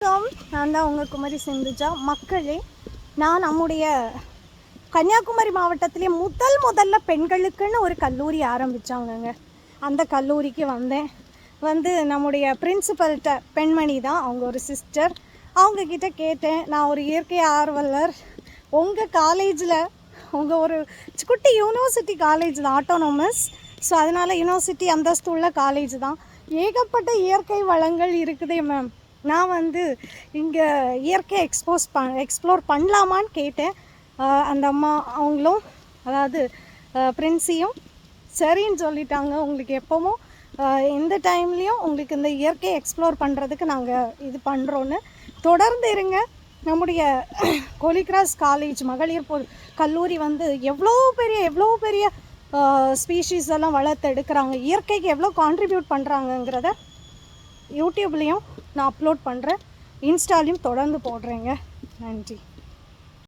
நான் தான் உங்கள் குமரி சிந்துஜா. மக்களே, நான் நம்முடைய கன்னியாகுமரி மாவட்டத்திலே முதல்ல பெண்களுக்குன்னு ஒரு கல்லூரி ஆரம்பித்தாங்கங்க. அந்த கல்லூரிக்கு வந்து நம்முடைய பிரின்சிபல்கிட்ட பெண்மணி தான், அவங்க ஒரு சிஸ்டர். அவங்கக்கிட்ட கேட்டேன், நான் ஒரு இயற்கை ஆர்வலர், உங்கள் காலேஜில் உங்கள் ஒரு குட்டி யூனிவர்சிட்டி காலேஜ் தான், ஆட்டோனோமஸ். ஸோ அதனால் யூனிவர்சிட்டி அந்தஸ்து உள்ள காலேஜ் தான், ஏகப்பட்ட இயற்கை வளங்கள் இருக்குதே மேம், நான் வந்து இங்கே இயற்கை எக்ஸ்ப்ளோர் பண்ணலாமான்னு கேட்டேன். அந்த அம்மா அவங்களும், அதாவது பிரின்சியும் சரின்னு சொல்லிட்டாங்க. உங்களுக்கு எப்போவும் எந்த டைம்லேயும் உங்களுக்கு இந்த இயற்கை எக்ஸ்ப்ளோர் பண்ணுறதுக்கு நாங்கள் இது பண்ணுறோன்னு தொடர்ந்து இருங்க. நம்முடைய ஹோலிகிராஸ் காலேஜ் மகளிர் கல்லூரி வந்து எவ்வளோ பெரிய ஸ்பீஷீஸ் எல்லாம் வளர்த்து எடுக்கிறாங்க, இயற்கைக்கு எவ்வளோ கான்ட்ரிபியூட் பண்ணுறாங்கங்கிறத யூடியூப்லேயும் நான் அப்லோட் பண்ணுறேன், இன்ஸ்டாலையும் தொடர்ந்து போடுறேங்க. நன்றி.